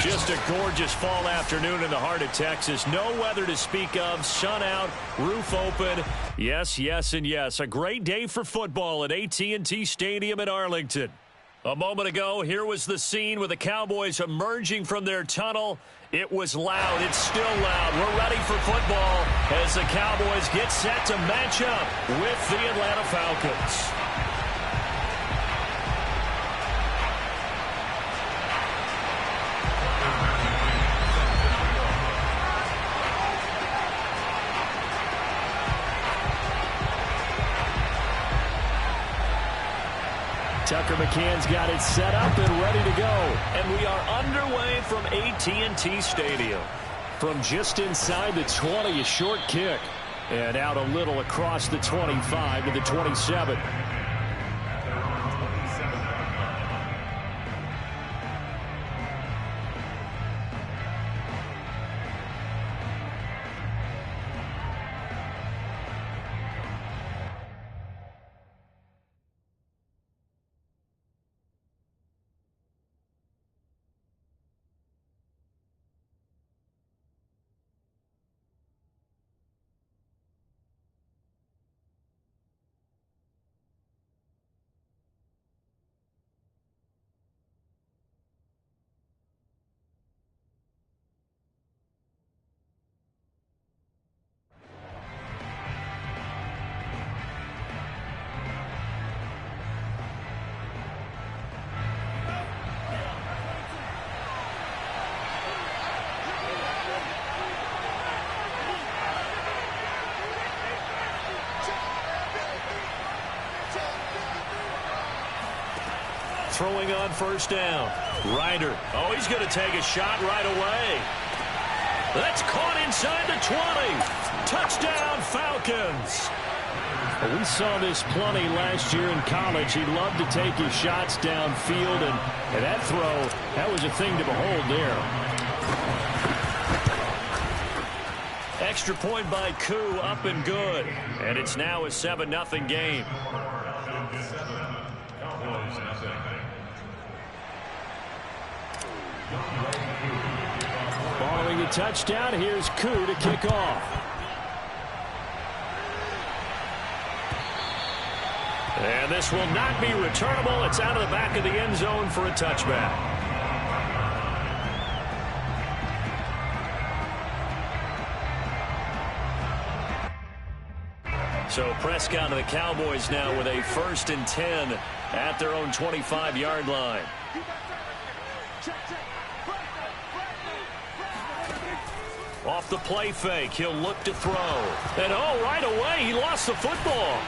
Just a gorgeous fall afternoon in the heart of Texas. No weather to speak of. Sun out, roof open. Yes, yes, and yes. A great day for football at AT&T Stadium in Arlington. A moment ago, here was the scene with the Cowboys emerging from their tunnel. It was loud. It's still loud. We're ready for football as the Cowboys get set to match up with the Atlanta Falcons. Tucker McCann's got it set up and ready to go. And we are underway from AT&T Stadium. From just inside the 20, a short kick. And out a little across the 25 to the 27. Throwing on first down. Ryder. Oh, he's going to take a shot right away. That's caught inside the 20. Touchdown, Falcons. Well, we saw this plenty last year in college. He loved to take his shots downfield, and that throw, that was a thing to behold there. Extra point by Koo, up and good. And it's now a 7-0 game. Following the touchdown, here's Koo to kick off. And this will not be returnable. It's out of the back of the end zone for a touchback. So Prescott and the Cowboys now with a 1st and 10 at their own 25-yard line. Off the play fake, he'll look to throw. And oh, right away, he lost the football.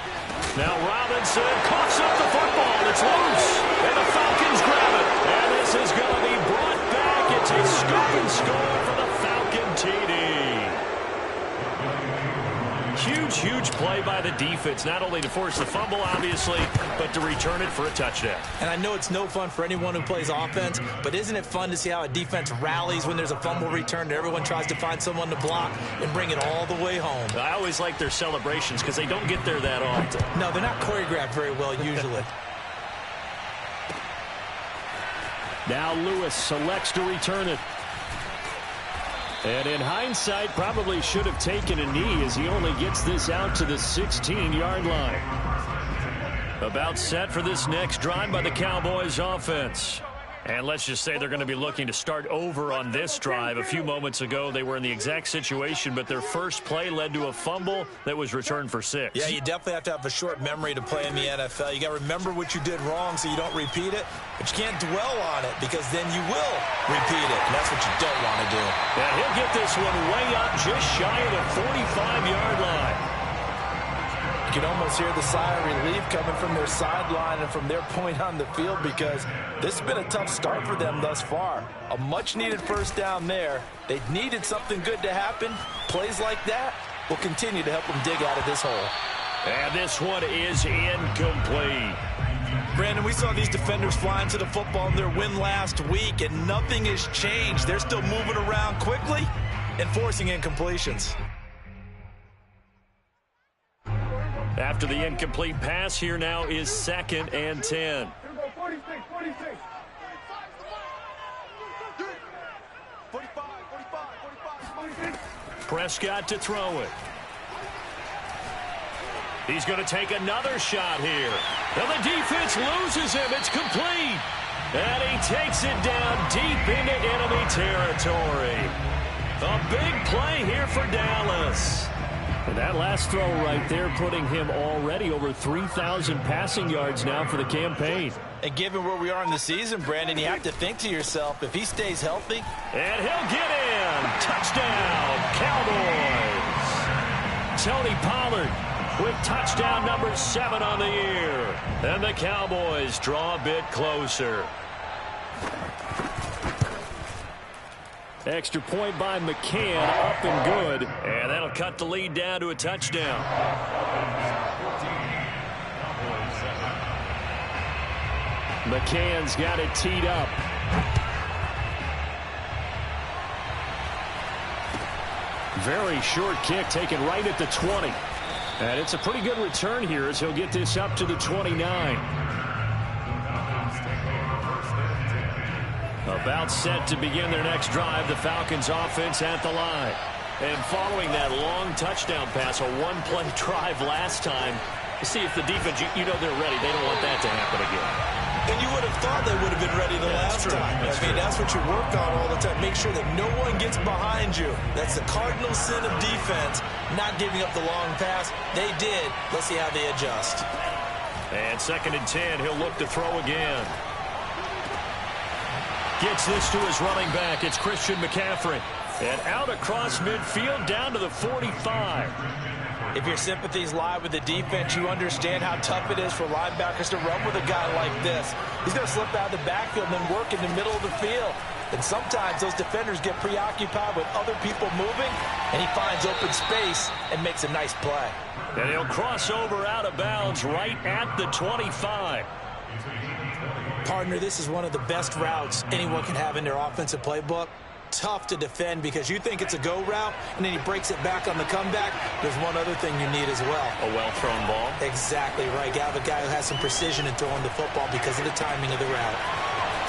Now Robinson coughs up the football. It's loose. And the Falcons grab it. And this is going to be brought back. It's a scoop and score for the Falcon TD. Huge, huge play by the defense, not only to force the fumble, obviously, but to return it for a touchdown. And I know it's no fun for anyone who plays offense, but isn't it fun to see how a defense rallies when there's a fumble return and everyone tries to find someone to block and bring it all the way home? I always like their celebrations because they don't get there that often. No, they're not choreographed very well usually. Now Lewis selects to return it. And in hindsight, probably should have taken a knee as he only gets this out to the 16-yard line. About set for this next drive by the Cowboys offense. And let's just say they're going to be looking to start over on this drive. A few moments ago, they were in the exact situation, but their first play led to a fumble that was returned for 6. Yeah, you definitely have to have a short memory to play in the NFL. You got to remember what you did wrong so you don't repeat it, but you can't dwell on it because then you will repeat it, and that's what you don't want to do. And he'll get this one way up just shy of the 45-yard line. You can almost hear the sigh of relief coming from their sideline and from their point on the field because this has been a tough start for them thus far. A much-needed first down there. They needed something good to happen. Plays like that will continue to help them dig out of this hole. And this one is incomplete. Brandon, we saw these defenders flying to the football in their win last week, and nothing has changed. They're still moving around quickly and forcing incompletions. After the incomplete pass, here now is 2nd and 10. Prescott to throw it. He's going to take another shot here. And the defense loses him. It's complete. And he takes it down deep into enemy territory. A big play here for Dallas. And that last throw right there putting him already over 3,000 passing yards now for the campaign. And given where we are in the season, Brandon, you have to think to yourself, if he stays healthy. And he'll get in. Touchdown, Cowboys. Tony Pollard with touchdown number 7 on the year. And the Cowboys draw a bit closer. Extra point by McCann, up and good. And that'll cut the lead down to a touchdown. McCann's got it teed up. Very short kick taken right at the 20. And it's a pretty good return here as he'll get this up to the 29. About set to begin their next drive, the Falcons offense at the line. And following that long touchdown pass, a one-play drive last time, to see if the defense, you know they're ready. They don't want that to happen again. And you would have thought they would have been ready the last time. That's what you work on all the time. Make sure that no one gets behind you. That's the cardinal sin of defense, not giving up the long pass. They did. Let's see how they adjust. And 2nd and 10, he'll look to throw again. Gets this to his running back. It's Christian McCaffrey. And out across midfield down to the 45. If your sympathies lie with the defense, you understand how tough it is for linebackers to run with a guy like this. He's going to slip out of the backfield and then work in the middle of the field. And sometimes those defenders get preoccupied with other people moving, and he finds open space and makes a nice play. And he'll cross over out of bounds right at the 25. Partner, this is one of the best routes anyone can have in their offensive playbook. Tough to defend because you think it's a go route, and then he breaks it back on the comeback. There's one other thing you need as well. A well-thrown ball. Exactly right. You have a guy who has some precision in throwing the football because of the timing of the route.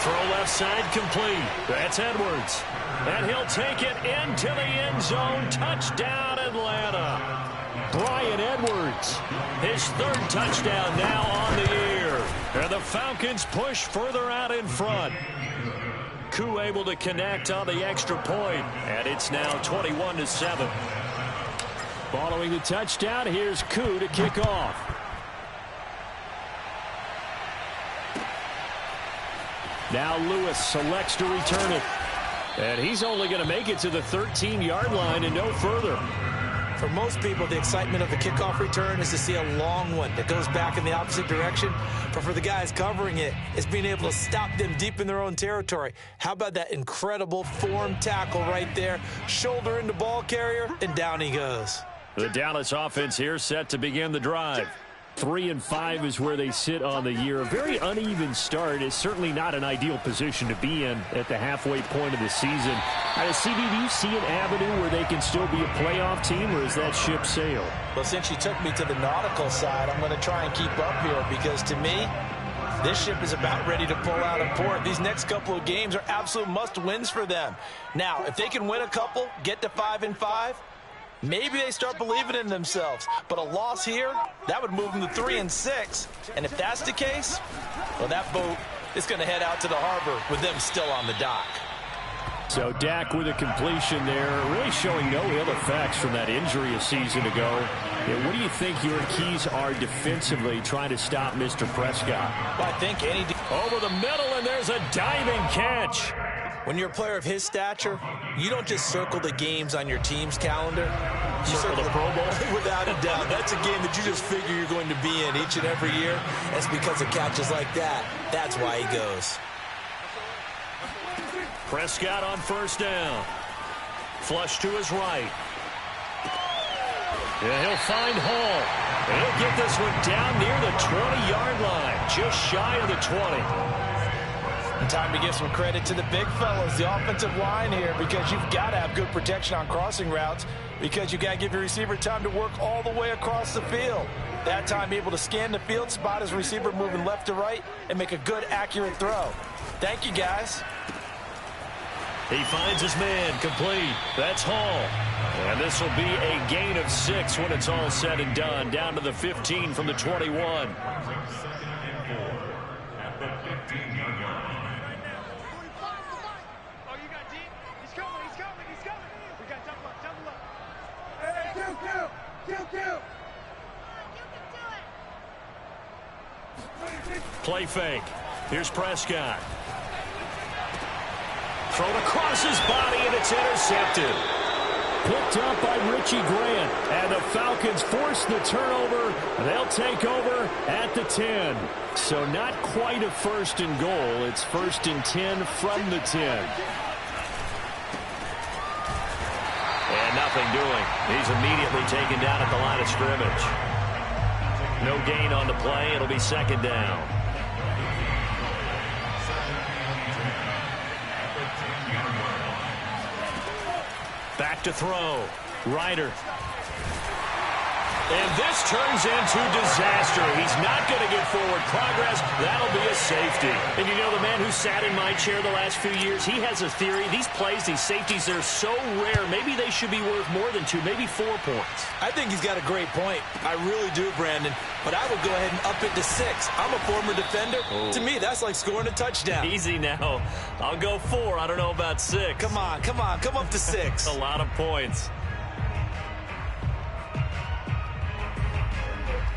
Throw left side complete. That's Edwards. And he'll take it into the end zone. Touchdown, Atlanta. Bryan Edwards, his 3rd touchdown now on the year. And the Falcons push further out in front. Koo able to connect on the extra point, and it's now 21-7. Following the touchdown, here's Koo to kick off. Now Lewis selects to return it. And he's only going to make it to the 13-yard line and no further. For most people, the excitement of the kickoff return is to see a long one that goes back in the opposite direction. But for the guys covering it, it's being able to stop them deep in their own territory. How about that incredible form tackle right there? Shoulder into ball carrier, and down he goes. The Dallas offense here set to begin the drive. 3-5 is where they sit on the year. A very uneven start is certainly not an ideal position to be in at the halfway point of the season. CD, do you see an avenue where they can still be a playoff team, or is that ship sailed? Well, since you took me to the nautical side, I'm going to try and keep up here because to me, this ship is about ready to pull out of port. These next couple of games are absolute must-wins for them. Now, if they can win a couple, get to 5-5, maybe they start believing in themselves. But a loss here, that would move them to 3-6. And if that's the case, well, that boat is going to head out to the harbor with them still on the dock. So Dak with a completion there, really showing no ill effects from that injury a season ago. Yeah, what do you think your keys are defensively trying to stop Mr. Prescott? Well, I think any... Over the middle, and there's a diving catch. When you're a player of his stature, you don't just circle the games on your team's calendar. You circle the Pro Bowl. Without a doubt. That's a game that you just figure you're going to be in each and every year. That's because of catches like that. That's why he goes. Prescott on 1st down. Flush to his right. Yeah, he'll find Hall. And he'll get this one down near the 20-yard line. Just shy of the 20. And time to give some credit to the big fellas, the offensive line here, because you've got to have good protection on crossing routes because you've got to give your receiver time to work all the way across the field. That time able to scan the field, spot his receiver moving left to right, and make a good, accurate throw. Thank you, guys. He finds his man complete. That's Hall. And this will be a gain of 6 when it's all said and done. Down to the 15 from the 21. Play fake. Here's Prescott. Thrown across his body, and it's intercepted. Picked up by Richie Grant. And the Falcons force the turnover. They'll take over at the 10. So not quite a 1st and goal. It's 1st and 10 from the 10. And nothing doing. He's immediately taken down at the line of scrimmage. No gain on the play. It'll be 2nd down. Back to throw. Ryder. And this turns into disaster. He's not going to get forward progress. That'll be a safety. And you know, the man who sat in my chair the last few years, he has a theory. These plays, these safeties, they're so rare. Maybe they should be worth more than 2, maybe 4 points. I think he's got a great point. I really do, Brandon. But I would go ahead and up it to 6. I'm a former defender. To me, that's like scoring a touchdown. Easy now. I'll go 4. I don't know about 6. Come on. Come up to 6. A lot of points.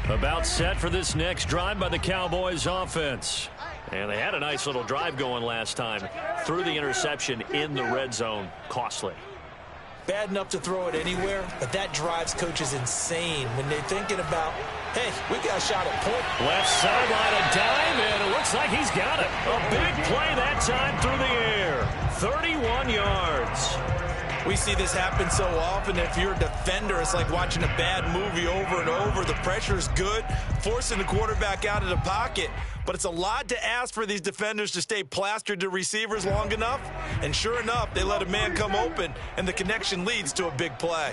About set for this next drive by the Cowboys offense. And they had a nice little drive going last time. Threw the interception in the red zone. Costly. Bad enough to throw it anywhere, but that drives coaches insane when they're thinking about, hey, we got a shot at point. Left sideline, a dive, and it looks like he's got it. A big play that time through the air. 31 yards. We see this happen so often. If you're a defender, it's like watching a bad movie over and over. The pressure's good, forcing the quarterback out of the pocket. But it's a lot to ask for these defenders to stay plastered to receivers long enough. And sure enough, they let a man come open, and the connection leads to a big play.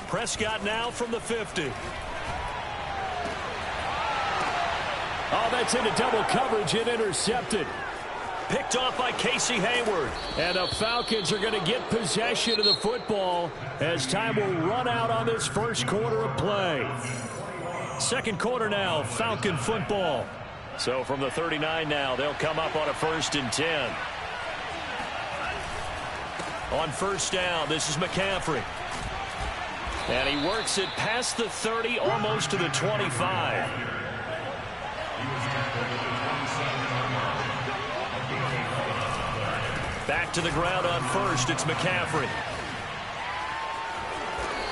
Prescott now from the 50. Oh, that's into double coverage and intercepted. Picked off by Casey Hayward. And the Falcons are going to get possession of the football as time will run out on this first quarter of play. Second quarter now, Falcon football. So from the 39 now, they'll come up on a 1st and 10. On 1st down, this is McCaffrey. And he works it past the 30, almost to the 25. Back to the ground on 1st. It's McCaffrey.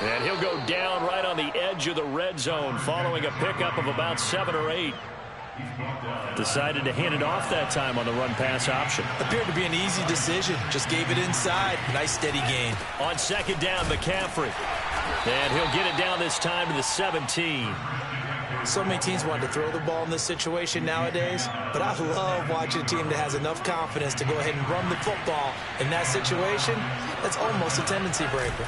And he'll go down right on the edge of the red zone following a pickup of about 7 or 8. Decided to hand it off that time on the run-pass option. Appeared to be an easy decision. Just gave it inside. Nice steady gain. On 2nd down, McCaffrey. And he'll get it down this time to the 17. So many teams want to throw the ball in this situation nowadays, but I love watching a team that has enough confidence to go ahead and run the football. In that situation, that's almost a tendency breaker.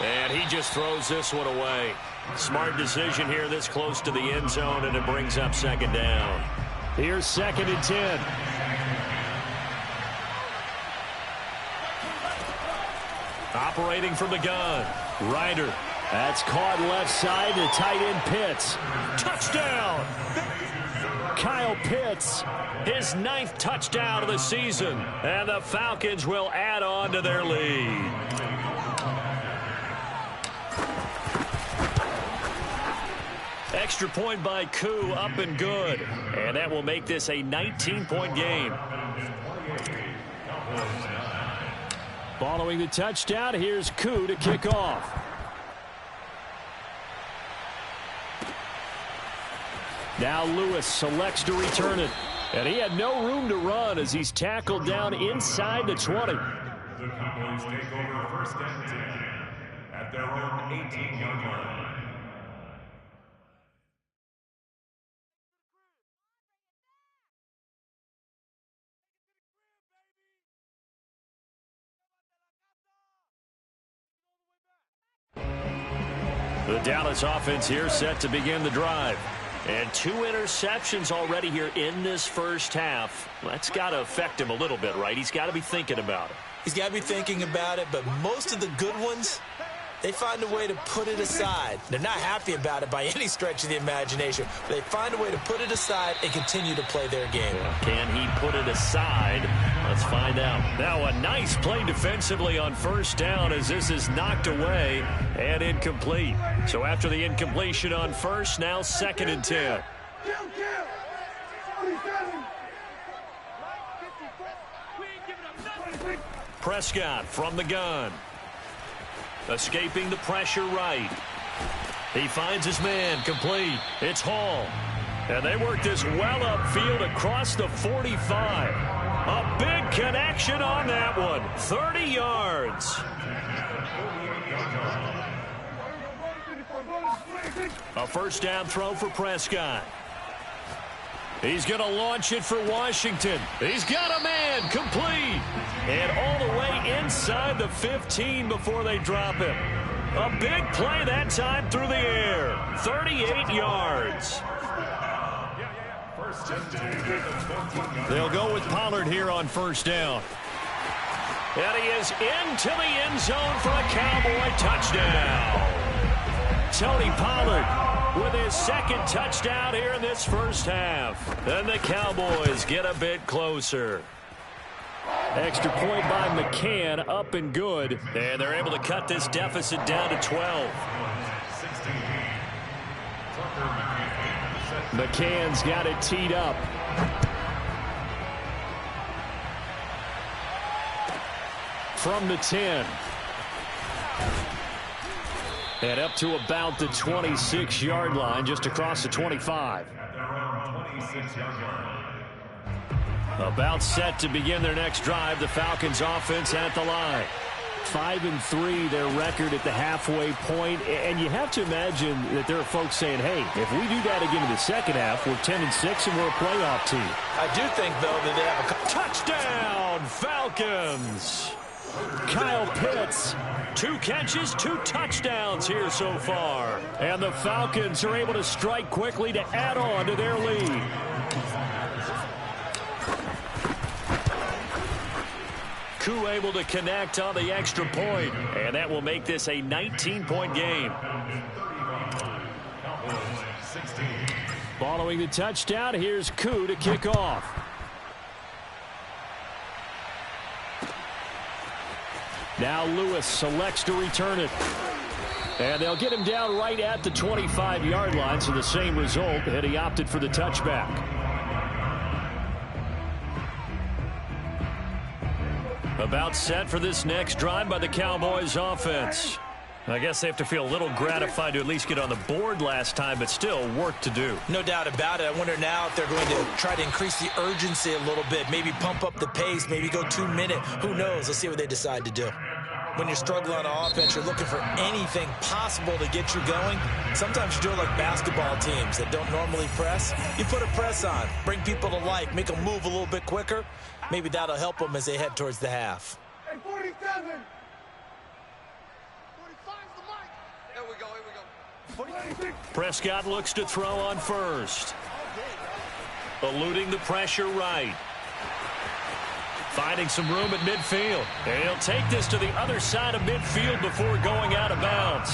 And he just throws this one away. Smart decision here this close to the end zone, and it brings up 2nd down. Here's 2nd and 10. Operating from the gun. Ryder. That's caught left side to tight end Pitts. Touchdown! Kyle Pitts, his 9th touchdown of the season. And the Falcons will add on to their lead. Extra point by Koo, up and good. And that will make this a 19-point game. Following the touchdown, here's Koo to kick off. Now Lewis selects to return it. And he had no room to run as he's tackled down inside the 20. The Cowboys take over 1st and 10 at their own 18-yard line. The The Dallas offense here set to begin the drive. And 2 interceptions already here in this first half. That's got to affect him a little bit, right? He's got to be thinking about it. He's got to be thinking about it, but most of the good ones, they find a way to put it aside. They're not happy about it by any stretch of the imagination. But they find a way to put it aside and continue to play their game. Can he put it aside? Let's find out. Now a nice play defensively on first down as this is knocked away and incomplete. So after the incompletion on first, now 2nd and 10. Prescott from the gun. Escaping the pressure right. He finds his man complete. It's Hall. And they work this well upfield across the 45. A big connection on that one. 30 yards. A first down throw for Prescott. He's going to launch it for Washington. He's got a man complete. And all the way inside the 15 before they drop him. A big play that time through the air. 38 yards. They'll go with Pollard here on first down. And he is into the end zone for a Cowboy touchdown. Tony Pollard with his 2nd touchdown here in this first half. And the Cowboys get a bit closer. Extra point by McCann, up and good. And they're able to cut this deficit down to 12. McCann's got it teed up. From the 10. And up to about the 26-yard line, just across the 25. About set to begin their next drive. The Falcons offense at the line. 5-3 their record at the halfway point. And you have to imagine that there are folks saying, hey, if we do that again in the second half, we're 10-6 and we're a playoff team. I do think, though, that they have a touchdown, Falcons. Kyle Pitts, 2 catches, 2 touchdowns here so far. And the Falcons are able to strike quickly to add on to their lead. Koo able to connect on the extra point, and that will make this a 19-point game. Following the touchdown, here's Koo to kick off. Now Lewis selects to return it. And they'll get him down right at the 25-yard line, so the same result, and he opted for the touchback. About set for this next drive by the Cowboys offense. I guess they have to feel a little gratified to at least get on the board last time, but still work to do. No doubt about it. I wonder now if they're going to try to increase the urgency a little bit, maybe pump up the pace, maybe go 2-minute. Who knows? Let's see what they decide to do. When you're struggling on offense, you're looking for anything possible to get you going. Sometimes you do it like basketball teams that don't normally press. You put a press on, bring people to life, make them move a little bit quicker. Maybe that'll help them as they head towards the half. Hey, 47. Prescott looks to throw on first. Eluding the pressure right. Finding some room at midfield. And he'll take this to the other side of midfield before going out of bounds.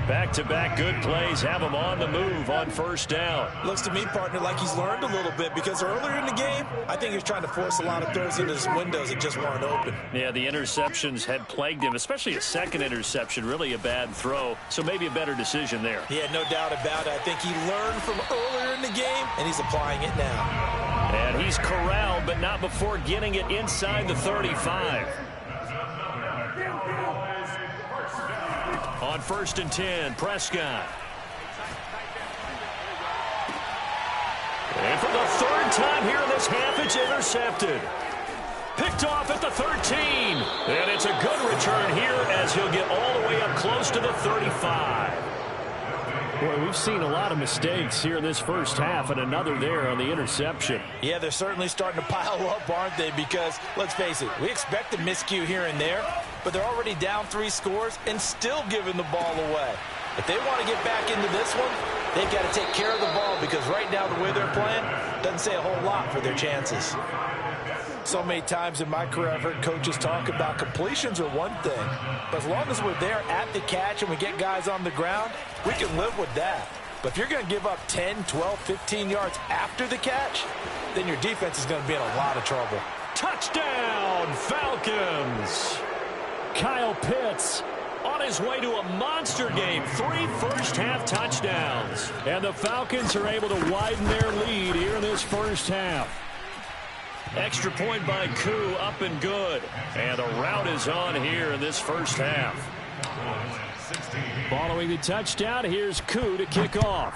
Back-to-back good plays have him on the move on first down. Looks to me, partner, like he's learned a little bit because earlier in the game, I think he was trying to force a lot of throws into his windows that just weren't open. Yeah, the interceptions had plagued him, especially a second interception, really a bad throw. So maybe a better decision there. Yeah, no doubt about it. I think he learned from earlier in the game, and he's applying it now. And he's corralled, but not before getting it inside the 35. On 1st and 10, Prescott. And for the 3rd time here in this half, it's intercepted. Picked off at the 13. And it's a good return here as he'll get all the way up close to the 35. Boy, we've seen a lot of mistakes here in this first half, and another there on the interception. Yeah, they're certainly starting to pile up, aren't they? Because, let's face it, we expect a miscue here and there, but they're already down 3 scores and still giving the ball away. If they want to get back into this one, they've got to take care of the ball because right now the way they're playing doesn't say a whole lot for their chances. So many times in my career I've heard coaches talk about completions are one thing, but as long as we're there at the catch and we get guys on the ground, we can live with that. But if you're going to give up 10, 12, 15 yards after the catch, then your defense is going to be in a lot of trouble. Touchdown, Falcons! Kyle Pitts on his way to a monster game. 3 first-half touchdowns. And the Falcons are able to widen their lead here in this first half. Extra point by Koo, up and good. And the rout is on here in this first half. Following the touchdown, here's Koo to kick off.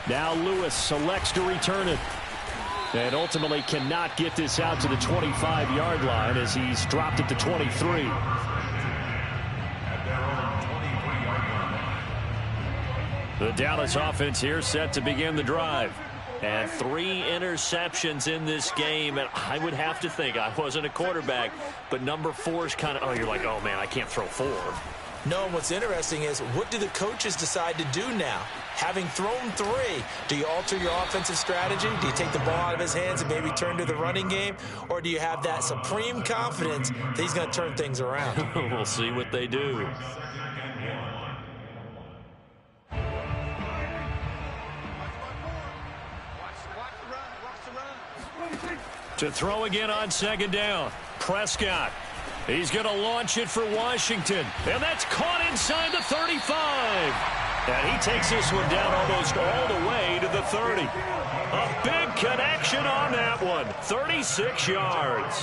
Now Lewis selects to return it. And ultimately cannot get this out to the 25-yard line as he's dropped it to 23. The Dallas offense here set to begin the drive. And 3 interceptions in this game. And I would have to think, I wasn't a quarterback, but number 4 is kind of, oh, you're like, oh, man, I can't throw 4. No, and what's interesting is, what do the coaches decide to do now? Having thrown 3, do you alter your offensive strategy? Do you take the ball out of his hands and maybe turn to the running game? Or do you have that supreme confidence that he's going to turn things around? We'll see what they do. To throw again on second down. Prescott. He's going to launch it for Washington. And that's caught inside the 35. And he takes this one down almost all the way to the 30. A big connection on that one. 36 yards.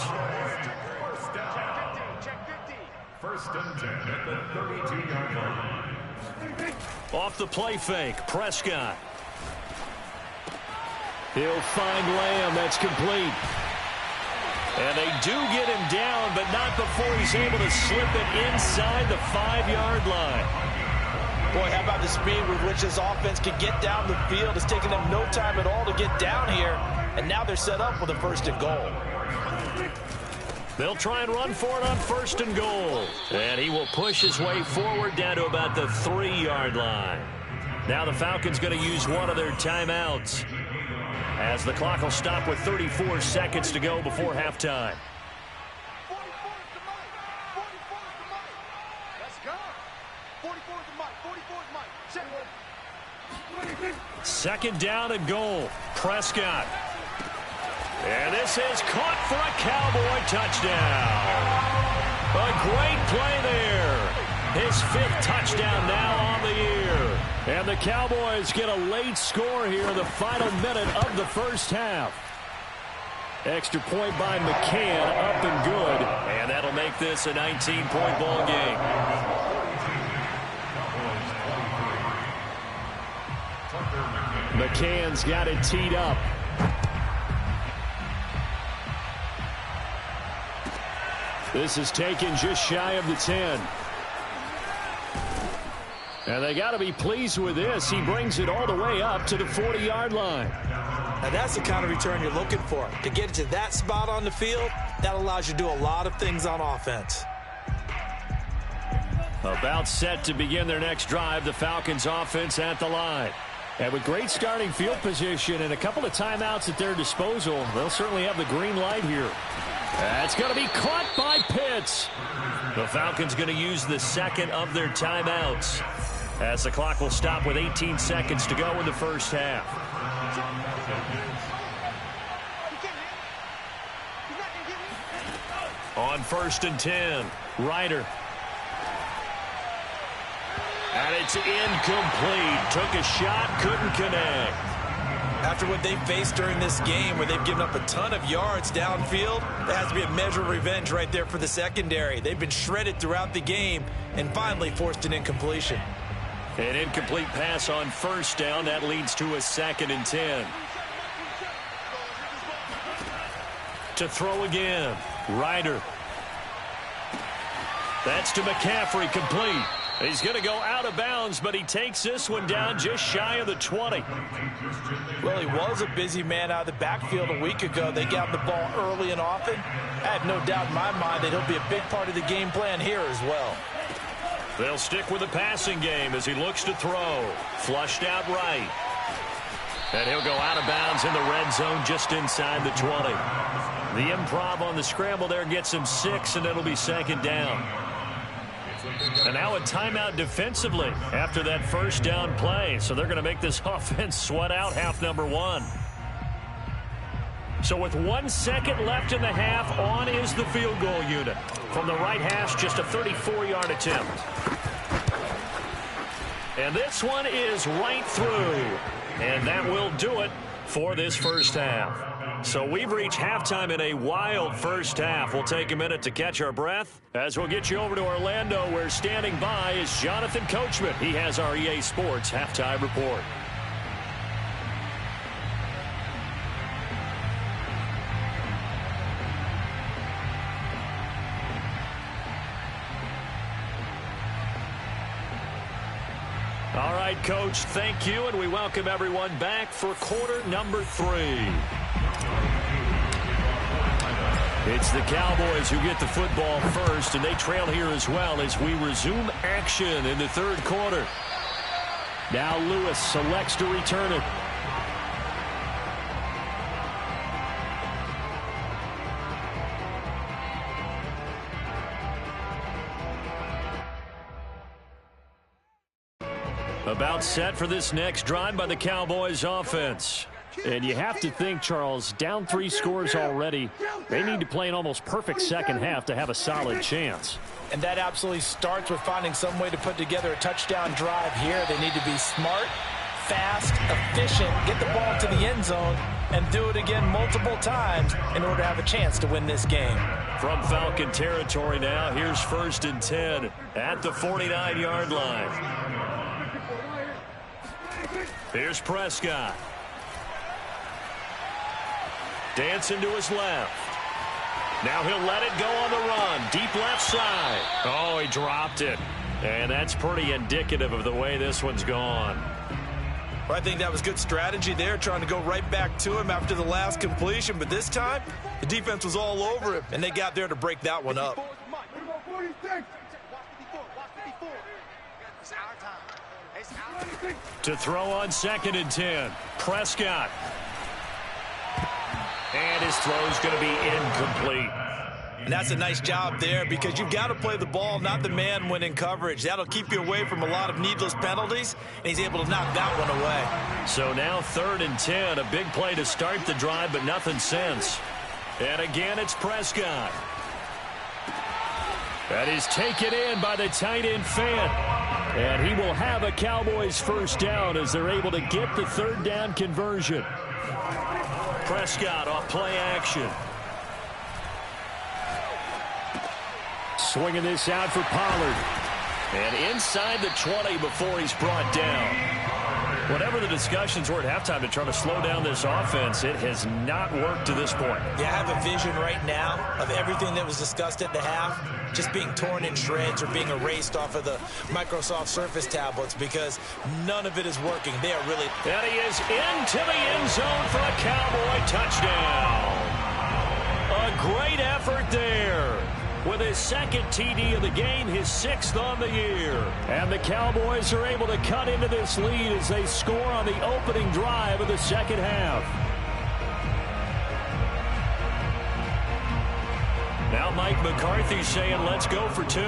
First and 10 at the 32-yard line. Off the play fake, Prescott. He'll find Lamb. That's complete. And they do get him down, but not before he's able to slip it inside the 5-yard line. Boy, how about the speed with which this offense can get down the field? It's taken them no time at all to get down here, and now they're set up with a first and goal. They'll try and run for it on first and goal. And he will push his way forward down to about the 3-yard line. Now the Falcons going to use one of their timeouts, as the clock will stop with 34 seconds to go before halftime. Second down and goal. Prescott. And this is caught for a Cowboy touchdown. A great play there. His 5th touchdown now on the year. And the Cowboys get a late score here in the final minute of the first half. Extra point by McCann, up and good. And that'll make this a 19-point ball game. McCann's got it teed up. This is taken just shy of the 10. And they got to be pleased with this. He brings it all the way up to the 40-yard line. Now that's the kind of return you're looking for. To get it to that spot on the field, that allows you to do a lot of things on offense. About set to begin their next drive, the Falcons offense at the line. And with great starting field position and a couple of timeouts at their disposal, they'll certainly have the green light here. That's going to be caught by Pitts. The Falcons going to use the second of their timeouts, as the clock will stop with 18 seconds to go in the first half. On first and 10, Ryder. And it's incomplete. Took a shot, couldn't connect. After what they've faced during this game, where they've given up a ton of yards downfield, there has to be a measure of revenge right there for the secondary. They've been shredded throughout the game and finally forced an incompletion. An incomplete pass on first down. That leads to a 2nd and 10. To throw again, Ryder. That's to McCaffrey, complete. He's going to go out of bounds, but he takes this one down just shy of the 20. Well, he was a busy man out of the backfield a week ago. They got the ball early and often. I have no doubt in my mind that he'll be a big part of the game plan here as well. They'll stick with the passing game as he looks to throw. Flushed out right. And he'll go out of bounds in the red zone just inside the 20. The improv on the scramble there gets him 6, and it'll be second down. And now a timeout defensively after that first down play. So they're going to make this offense sweat out half number 1. So with 1 second left in the half, on is the field goal unit. From the right hash, just a 34-yard attempt. And this one is right through. And that will do it for this first half. So we've reached halftime in a wild first half. We'll take a minute to catch our breath as we'll get you over to Orlando, where standing by is Jonathan Coachman. He has our EA Sports halftime report. All right, Coach, thank you, and we welcome everyone back for quarter number 3. It's the Cowboys who get the football first, and they trail here as well as we resume action in the third quarter. Now Lewis selects to return it. About set for this next drive by the Cowboys offense. And you have to think, Charles, down 3 scores already. They need to play an almost perfect second half to have a solid chance. And that absolutely starts with finding some way to put together a touchdown drive here. They need to be smart, fast, efficient, get the ball to the end zone, and do it again multiple times in order to have a chance to win this game. From Falcon territory now, here's 1st and 10 at the 49-yard line. Here's Prescott. Dancing to his left. Now he'll let it go on the run. Deep left side. Oh, he dropped it. And that's pretty indicative of the way this one's gone. Well, I think that was good strategy there, trying to go right back to him after the last completion. But this time, the defense was all over him, and they got there to break that one up. To throw on 2nd and 10. Prescott. And his throw's going to be incomplete. And that's a nice job there, because you've got to play the ball, not the man when in coverage. That'll keep you away from a lot of needless penalties, and he's able to knock that one away. So now 3rd and 10, a big play to start the drive, but nothing since. And again, it's Prescott. That is taken in by the tight end Fant. And he will have a Cowboys first down as they're able to get the 3rd down conversion. Prescott off play action. Swinging this out for Pollard. And inside the 20 before he's brought down. Whatever the discussions were at halftime to try to slow down this offense, it has not worked to this point. Yeah, I have a vision right now of everything that was discussed at the half just being torn in shreds or being erased off of the Microsoft Surface tablets, because none of it is working. They are really... And he is into the end zone for a Cowboy touchdown. A great effort there. With his 2nd TD of the game, his 6th on the year. And the Cowboys are able to cut into this lead as they score on the opening drive of the second half. Now Mike McCarthy saying, let's go for 2.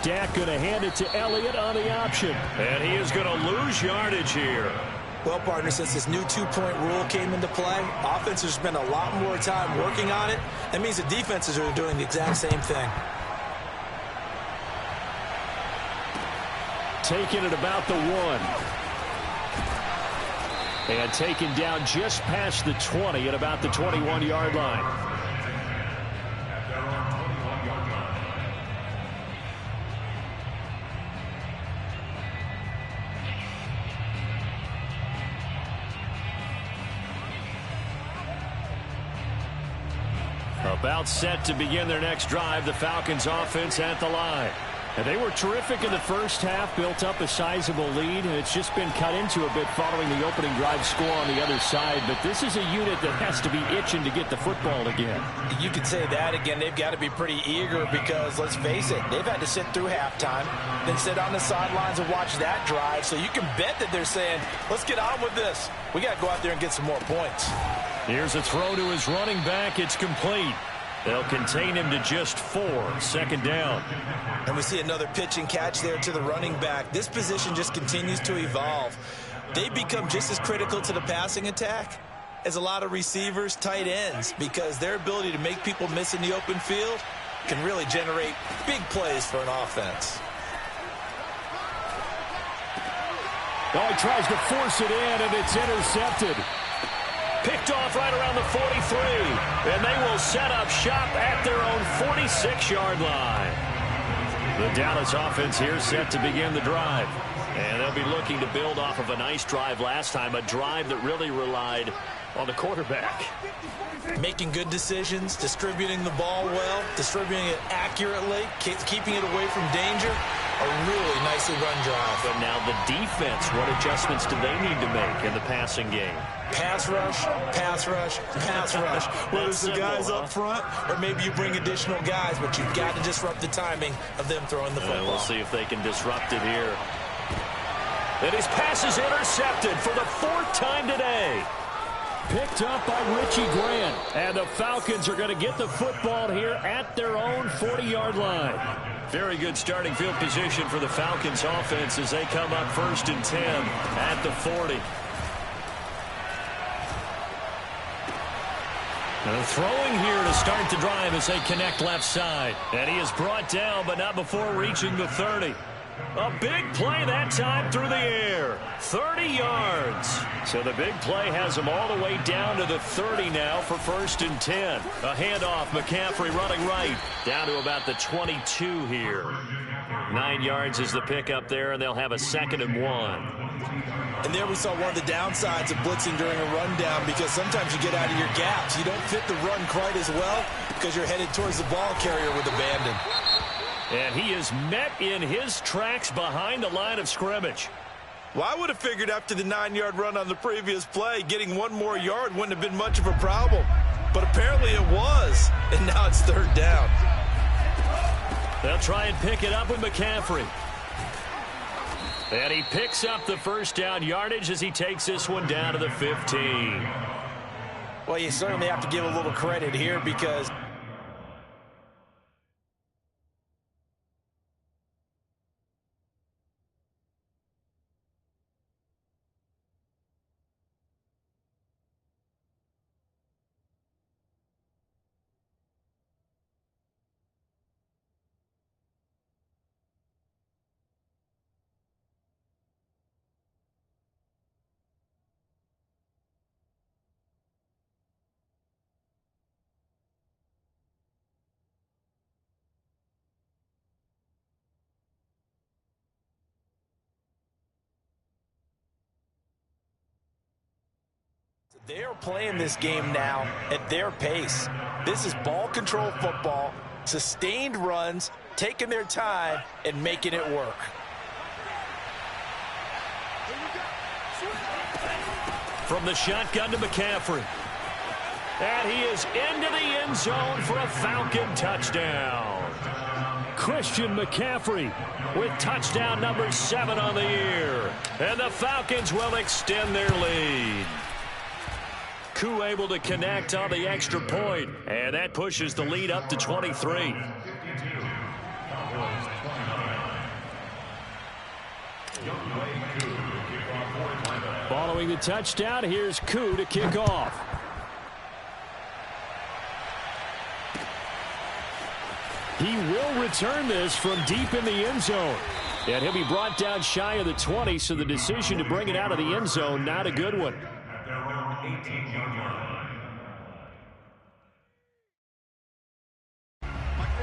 Dak going to hand it to Elliott on the option. And he is going to lose yardage here. Well, partner, since this new 2-point rule came into play, offenses spend a lot more time working on it. That means the defenses are doing the exact same thing. Taking it about the 1. And taken down just past the 20 at about the 21-yard line. About set to begin their next drive, the Falcons offense at the line. And they were terrific in the first half, built up a sizable lead, and it's just been cut into a bit following the opening drive score on the other side. But this is a unit that has to be itching to get the football again. You could say that again. They've got to be pretty eager because, let's face it, they've had to sit through halftime, then sit on the sidelines and watch that drive. So you can bet that they're saying, let's get on with this. We got to go out there and get some more points. Here's a throw to his running back. It's complete. They'll contain him to just 4. Second down. And we see another pitch and catch there to the running back. This position just continues to evolve. They become just as critical to the passing attack as a lot of receivers, tight ends, because their ability to make people miss in the open field can really generate big plays for an offense. Oh, he tries to force it in, and it's intercepted. Picked off right around the 43, and they will set up shop at their own 46-yard line. The Dallas offense here set to begin the drive. And they'll be looking to build off of a nice drive last time, a drive that really relied on the quarterback. Making good decisions, distributing the ball well, distributing it accurately, keeping it away from danger. A really nicely run drive. But now the defense, what adjustments do they need to make in the passing game? Pass rush, pass rush, pass rush. Whether it's the guys up front or maybe you bring additional guys, but you've got to disrupt the timing of them throwing the football. We'll see if they can disrupt it here. And his pass is intercepted for the 4th time today. Picked up by Richie Grant. And the Falcons are going to get the football here at their own 40-yard line. Very good starting field position for the Falcons offense as they come up 1st and 10 at the 40. And throwing here to start the drive as they connect left side. And he is brought down, but not before reaching the 30. A big play that time through the air. 30 yards. So the big play has him all the way down to the 30 now for 1st and 10. A handoff, McCaffrey running right. Down to about the 22 here. 9 yards is the pickup there, and they'll have a 2nd and 1. And there we saw one of the downsides of blitzing during a rundown, because sometimes you get out of your gaps. You don't fit the run quite as well because you're headed towards the ball carrier with abandon. And he is met in his tracks behind the line of scrimmage. Well, I would have figured after the 9-yard run on the previous play, getting 1 more yard wouldn't have been much of a problem. But apparently it was, and now it's 3rd down. They'll try and pick it up with McCaffrey. And he picks up the 1st down yardage as he takes this one down to the 15. Well, you certainly have to give a little credit here because they are playing this game now at their pace. This is ball control football, sustained runs, taking their time and making it work. From the shotgun to McCaffrey. And he is into the end zone for a Falcon touchdown. Christian McCaffrey with touchdown number 7 on the year. And the Falcons will extend their lead. Koo able to connect on the extra point, and that pushes the lead up to 23. Following the touchdown, here's Koo to kick off. He will return this from deep in the end zone. And he'll be brought down shy of the 20, so the decision to bring it out of the end zone, not a good one.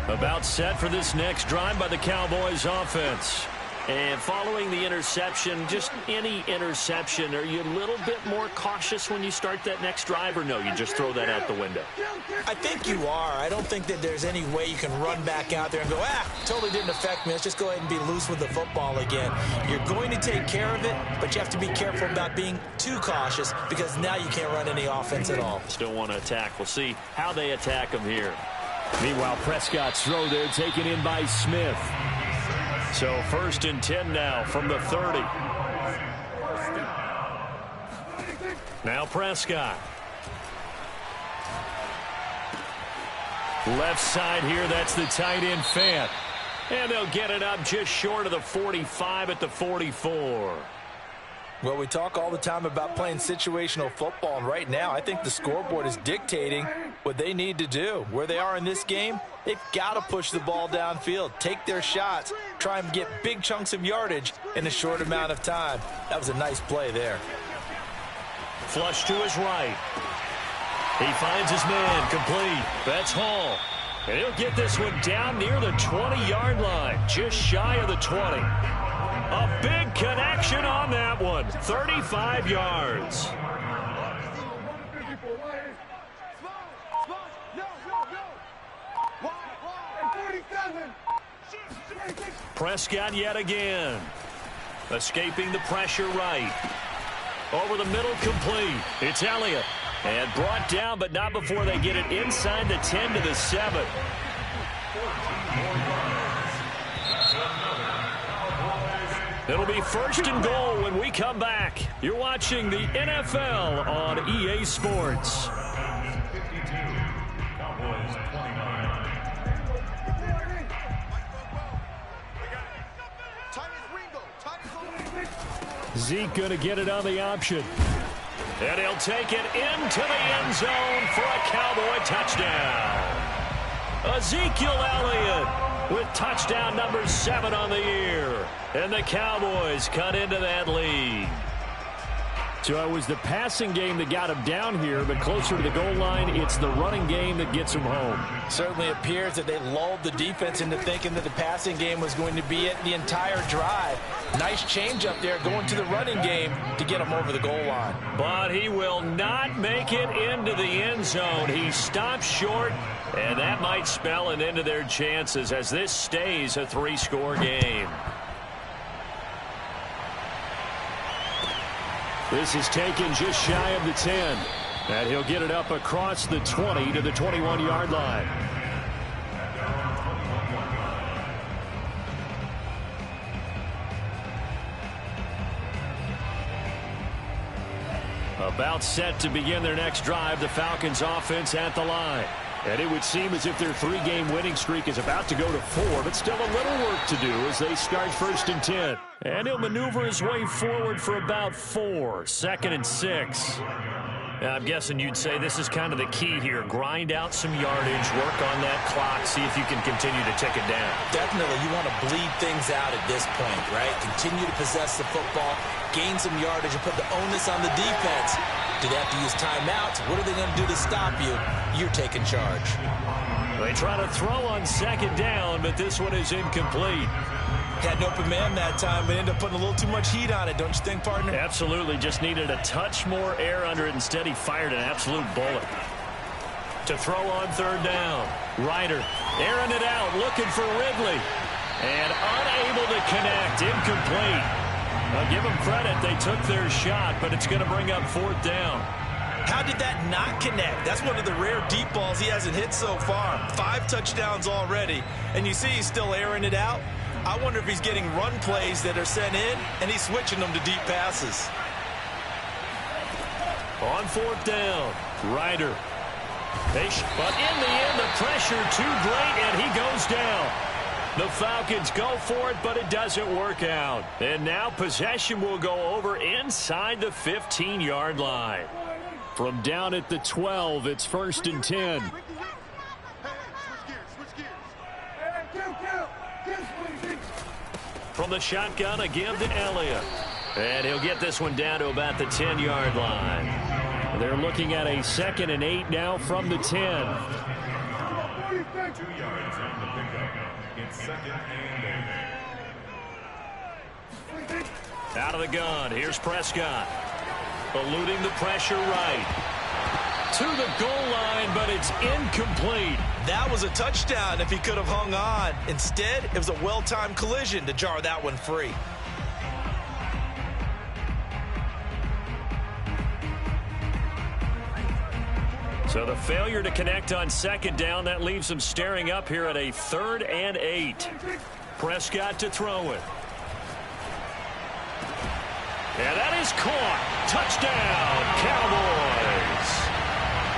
About set for this next drive by the Cowboys offense. And following the interception, just any interception, are you a little bit more cautious when you start that next drive, or no, you just throw that out the window? I think you are. I don't think that there's any way you can run back out there and go, totally didn't affect me. Let's just go ahead and be loose with the football again. You're going to take care of it, but you have to be careful about being too cautious because now you can't run any offense at all. Still want to attack. We'll see how they attack them here. Meanwhile, Prescott's throw there taken in by Smith. So 1st and 10 now from the 30. Now Prescott. Left side here, that's the tight end Fant. And they'll get it up just short of the 45 at the 44. Well, we talk all the time about playing situational football, and right now I think the scoreboard is dictating what they need to do. Where they are in this game, they've got to push the ball downfield, take their shots, try and get big chunks of yardage in a short amount of time. That was a nice play there. Flush to his right. He finds his man, complete. That's Hall. And he'll get this one down near the 20-yard line, just shy of the 20. A big connection on that one, 35 yards. Prescott yet again. Escaping the pressure right. Over the middle, complete. It's Elliott. And brought down, but not before they get it inside the 10 to the 7. It'll be 1st and goal when we come back. You're watching the NFL on EA Sports. Zeke going to get it on the option. And he'll take it into the end zone for a Cowboy touchdown. Ezekiel Elliott with touchdown number 7 on the year. And the Cowboys cut into that lead. So it was the passing game that got him down here, but closer to the goal line, it's the running game that gets him home. Certainly appears that they lulled the defense into thinking that the passing game was going to be it the entire drive. Nice change up there going to the running game to get him over the goal line. But he will not make it into the end zone. He stops short, and that might spell an end to their chances as this stays a 3-score game. This is taken just shy of the 10. And he'll get it up across the 20 to the 21-yard line. About set to begin their next drive, the Falcons offense at the line. And it would seem as if their 3-game winning streak is about to go to 4, but still a little work to do as they start 1st and 10. And he'll maneuver his way forward for about 4, 2nd and 6. I'm guessing you'd say this is kind of the key here. Grind out some yardage, work on that clock, see if you can continue to tick it down. Definitely, you want to bleed things out at this point, right? Continue to possess the football, gain some yardage, and put the onus on the defense. Do they have to use timeouts? What are they going to do to stop you? You're taking charge. They try to throw on 2nd down, but this one is incomplete. Had an open man that time, but ended up putting a little too much heat on it, don't you think, partner? Absolutely. Just needed a touch more air under it. Instead, he fired an absolute bullet. To throw on 3rd down. Ryder airing it out, looking for Ridley. And unable to connect. Incomplete. I'll give them credit. They took their shot, but it's going to bring up 4th down. How did that not connect? That's one of the rare deep balls he hasn't hit so far. 5 touchdowns already, and you see he's still airing it out. I wonder if he's getting run plays that are sent in, and he's switching them to deep passes. On 4th down, Ryder. But in the end, the pressure too great, and he goes down. The Falcons go for it, but it doesn't work out. And now possession will go over inside the 15-yard line. From down at the 12, it's 1st and 10. From the shotgun, a give to Elliott. And he'll get this one down to about the 10-yard line. They're looking at a 2nd and 8 now from the 10. 2 yards on the pickup. It's 2nd and 8. Out of the gun, here's Prescott. Eluding the pressure right. To the goal line, but it's incomplete. That was a touchdown if he could have hung on. Instead, it was a well-timed collision to jar that one free. So the failure to connect on second down, that leaves them staring up here at a 3rd and 8. Prescott to throw it. Yeah, that is caught. Touchdown, Cowboys.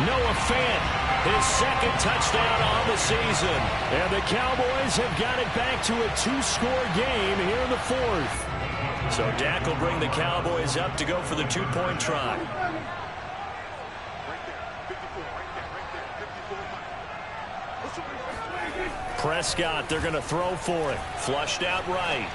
Noah Fant, his 2nd touchdown on the season. And the Cowboys have got it back to a 2-score game here in the 4th. So Dak will bring the Cowboys up to go for the 2-point try. Prescott, they're going to throw for it. Flushed out right.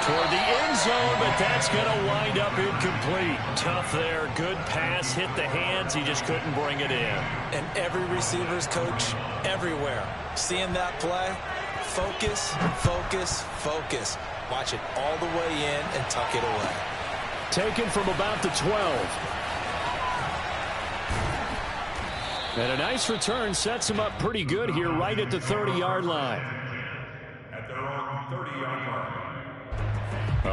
Toward the end zone, but that's going to wind up incomplete. Tough there. Good pass. Hit the hands. He just couldn't bring it in. And every receiver's coach everywhere. Seeing that play, focus, focus, focus. Watch it all the way in and tuck it away. Taken from about the 12. And a nice return sets him up pretty good here right at the 30-yard line. At their own 30-yard line.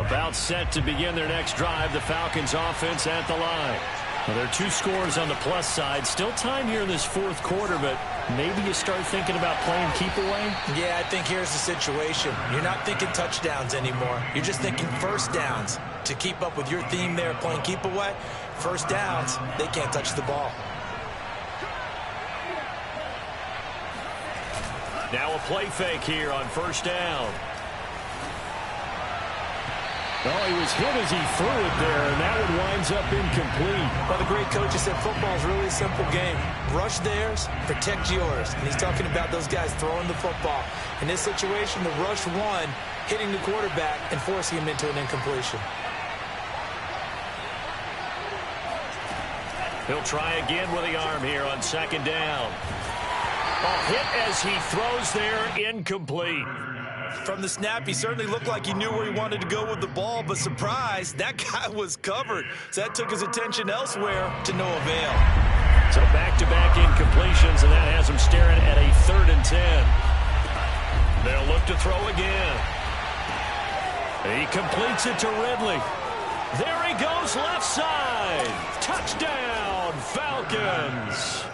About set to begin their next drive, the Falcons offense at the line. Well, there are 2 scores on the plus side. Still time here in this 4th quarter, but maybe you start thinking about playing keep away? Yeah, I think here's the situation. You're not thinking touchdowns anymore. You're just thinking first downs. To keep up with your theme there, playing keep away, first downs, they can't touch the ball. Now a play fake here on 1st down. Oh, he was hit as he threw it there, and that one winds up incomplete. Well, the great coach has said football is really a simple game. Rush theirs, protect yours. And he's talking about those guys throwing the football. In this situation, the rush one, hitting the quarterback and forcing him into an incompletion. He'll try again with the arm here on 2nd down. Oh, hit as he throws there, incomplete. From the snap, he certainly looked like he knew where he wanted to go with the ball, but surprise, that guy was covered. So that took his attention elsewhere to no avail. So back-to-back incompletions, and that has him staring at a 3rd and 10. They'll look to throw again. He completes it to Ridley. There he goes, left side. Touchdown, Falcons.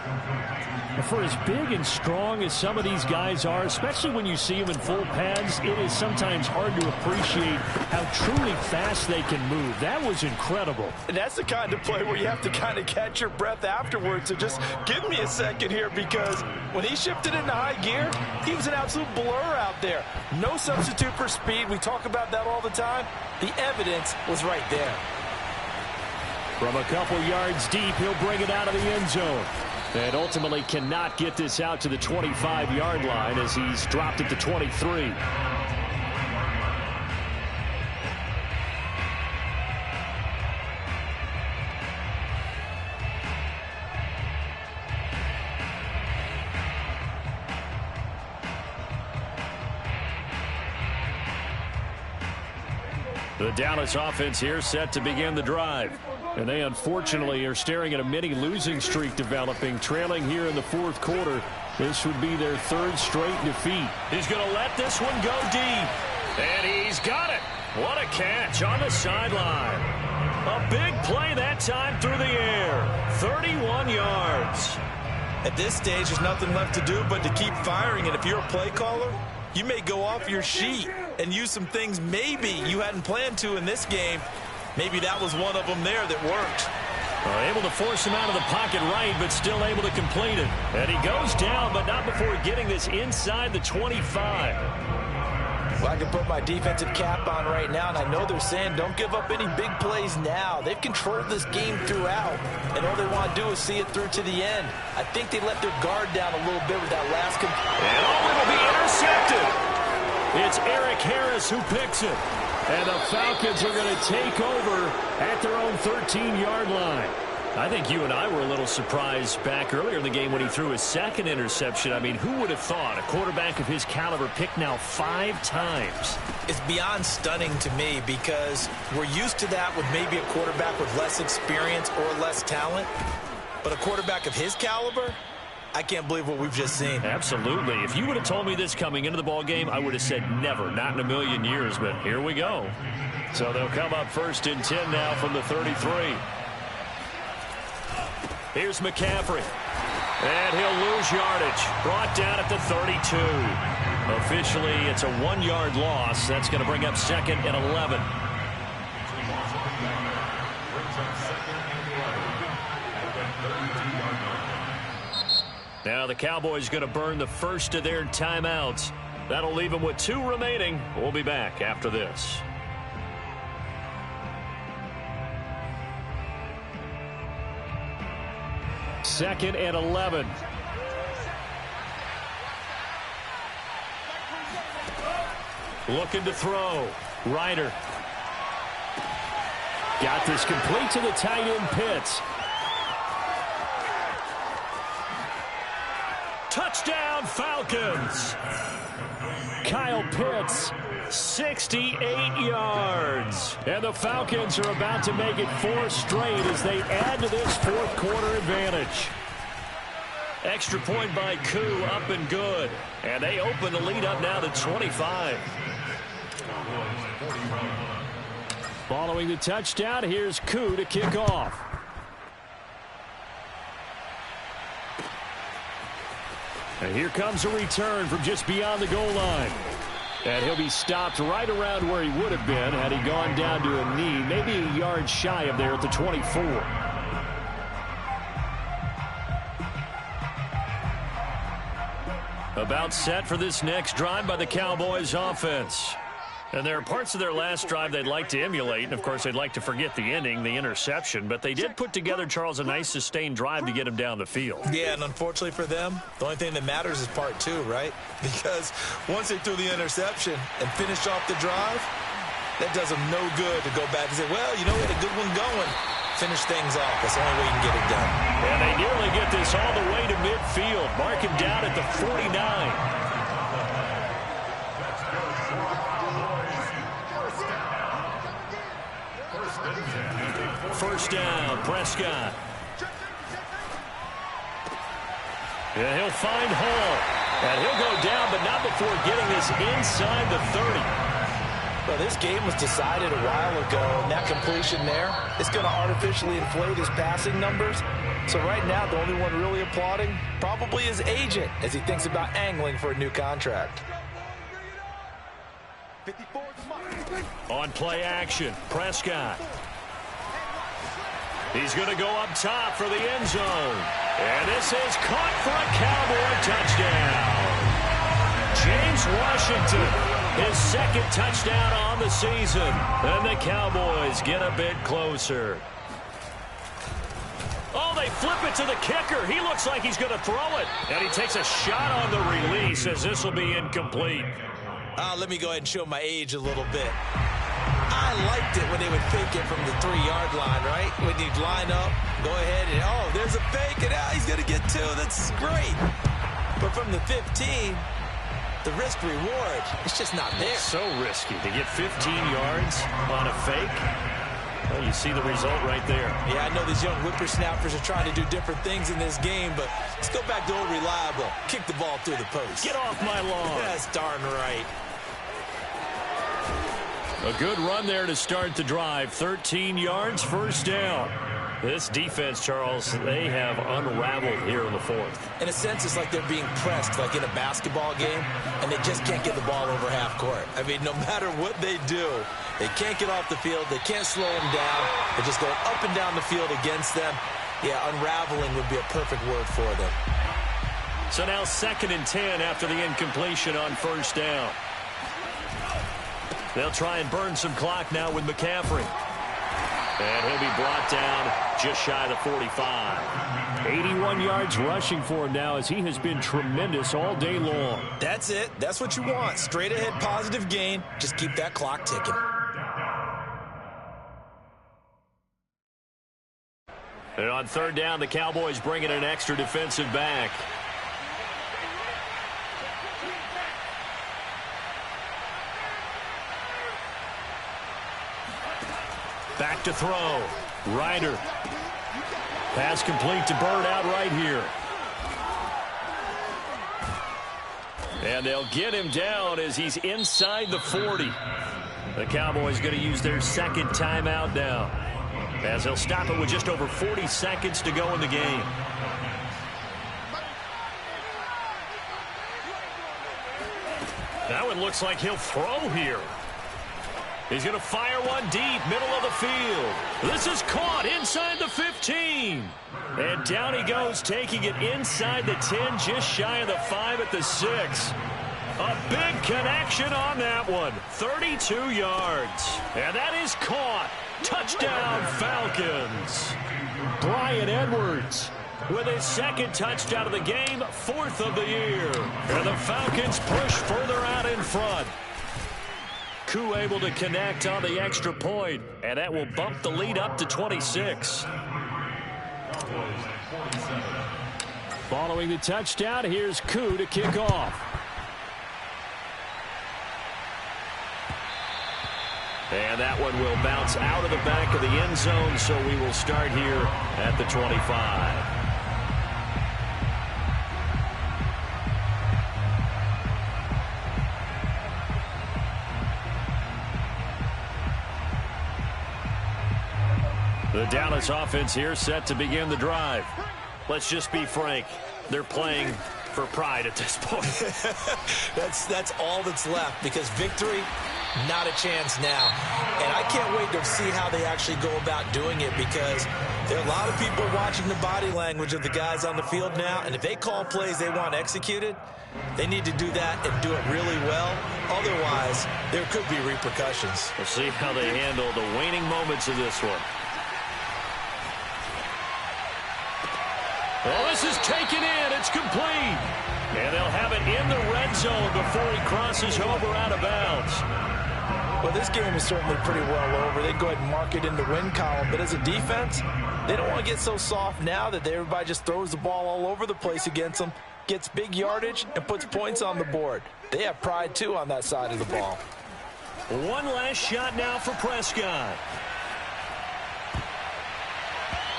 For as big and strong as some of these guys are, especially when you see them in full pads, it is sometimes hard to appreciate how truly fast they can move. That was incredible. And that's the kind of play where you have to kind of catch your breath afterwards. So just give me a second here, because when he shifted into high gear, he was an absolute blur out there. No substitute for speed. We talk about that all the time. The evidence was right there. From a couple yards deep, he'll bring it out of the end zone. And ultimately cannot get this out to the 25-yard line as he's dropped at the 23. The Dallas offense here set to begin the drive. And they unfortunately are staring at a mini losing streak developing, trailing here in the 4th quarter. This would be their 3rd straight defeat. He's going to let this one go deep. And he's got it. What a catch on the sideline. A big play that time through the air. 31 yards. At this stage, there's nothing left to do but to keep firing. And if you're a play caller, you may go off your sheet and use some things maybe you hadn't planned to in this game. Maybe that was one of them there that worked. Able to force him out of the pocket right, but still able to complete it. And he goes down, but not before getting this inside the 25. Well, I can put my defensive cap on right now, and I know they're saying don't give up any big plays now. They've controlled this game throughout, and all they want to do is see it through to the end. I think they let their guard down a little bit with that last And it'll be intercepted. It's Eric Harris who picks it. And the Falcons are going to take over at their own 13-yard line. I think you and I were a little surprised back earlier in the game when he threw his second interception. I mean, who would have thought a quarterback of his caliber picked now 5 times? It's beyond stunning to me because we're used to that with maybe a quarterback with less experience or less talent. But a quarterback of his caliber, I can't believe what we've just seen. Absolutely. If you would have told me this coming into the ball game, I would have said never, not in a million years. But here we go. So they'll come up 1st and 10 now from the 33. Here's McCaffrey. And he'll lose yardage. Brought down at the 32. Officially, it's a 1-yard loss. That's going to bring up 2nd and 11. Now the Cowboys going to burn the first of their timeouts. That'll leave them with 2 remaining. We'll be back after this. Second and 11. Looking to throw. Ryder. Got this complete to the tight end Pitts. Touchdown Falcons. Kyle Pitts, 68 yards. And the Falcons are about to make it 4 straight as they add to this 4th quarter advantage. Extra point by Koo, up and good. And they open the lead up now to 25. Following the touchdown, here's Koo to kick off. And here comes a return from just beyond the goal line. And he'll be stopped right around where he would have been had he gone down to a knee, maybe a yard shy of there at the 24. About set for this next drive by the Cowboys offense. And there are parts of their last drive they'd like to emulate. And, of course, they'd like to forget the ending, the interception. But they did put together, Charles, a nice sustained drive to get him down the field. Yeah, and unfortunately for them, the only thing that matters is part 2, right? Because once they threw the interception and finished off the drive, that does them no good to go back and say, well, you know, we had a good one going. Finish things off. That's the only way you can get it done. And they nearly get this all the way to midfield. Mark him down at the 49. First down, Prescott. Yeah, he'll find Hall. And he'll go down, but not before getting this inside the 30. Well, this game was decided a while ago, and that completion there is going to artificially inflate his passing numbers. So right now, the only one really applauding probably his agent as he thinks about angling for a new contract. On play action, Prescott. He's going to go up top for the end zone. And this is caught for a Cowboy touchdown. James Washington, his 2nd touchdown on the season. And the Cowboys get a bit closer. Oh, they flip it to the kicker. He looks like he's going to throw it. And he takes a shot on the release as this will be incomplete. Let me go ahead and show my age a little bit. I liked it when they would fake it from the 3-yard line, right? When you'd line up, go ahead, and oh, there's a fake, and now he's going to get 2. That's great. But from the 15, the risk-reward, it's just not there. It's so risky to get 15 yards on a fake. Well, you see the result right there. Yeah, I know these young whippersnappers are trying to do different things in this game, but let's go back to old reliable. Kick the ball through the post. Get off my lawn. That's darn right. A good run there to start the drive. 13 yards, first down. This defense, Charles, they have unraveled here in the 4th. In a sense, it's like they're being pressed, like in a basketball game, and they just can't get the ball over half court. I mean, no matter what they do, they can't get off the field. They can't slow them down. They're just going up and down the field against them. Yeah, unraveling would be a perfect word for them. So now 2nd and 10 after the incompletion on first down. They'll try and burn some clock now with McCaffrey. And he'll be brought down just shy of the 45. 81 yards rushing for him now as he has been tremendous all day long. That's it. That's what you want. Straight ahead positive gain. Just keep that clock ticking. And on third down, the Cowboys bring in an extra defensive back. Back to throw. Ryder. Pass complete to Bird out right here. And they'll get him down as he's inside the 40. The Cowboys going to use their second timeout now, as they'll stop it with just over 40 seconds to go in the game. That one looks like he'll throw here. He's going to fire one deep, middle of the field. This is caught inside the 15. And down he goes, taking it inside the 10, just shy of the 5 at the 6. A big connection on that one. 32 yards. And that is caught. Touchdown, Falcons. Bryan Edwards with his second touchdown of the game, 4th of the year. And the Falcons push further out in front. Koo able to connect on the extra point, and that will bump the lead up to 26. Following the touchdown, here's Koo to kick off. And that one will bounce out of the back of the end zone, so we will start here at the 25. The Dallas offense here set to begin the drive. Let's just be frank. They're playing for pride at this point. That's all that's left, because victory, not a chance now. And I can't wait to see how they actually go about doing it, because there are a lot of people watching the body language of the guys on the field now, and if they call plays they want executed, they need to do that and do it really well. Otherwise, there could be repercussions. We'll see how they handle the waning moments of this one. Well, this is taken in. It's complete. And they'll have it in the red zone before he crosses over out of bounds. Well, this game is certainly pretty well over. They can go ahead and mark it in the win column. But as a defense, they don't want to get so soft now that everybody just throws the ball all over the place against them, gets big yardage, and puts points on the board. They have pride, too, on that side of the ball. One last shot now for Prescott.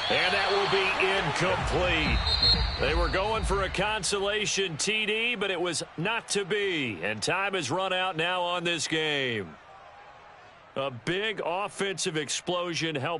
And that will be incomplete. They were going for a consolation TD, but it was not to be. And time has run out now on this game. A big offensive explosion helped.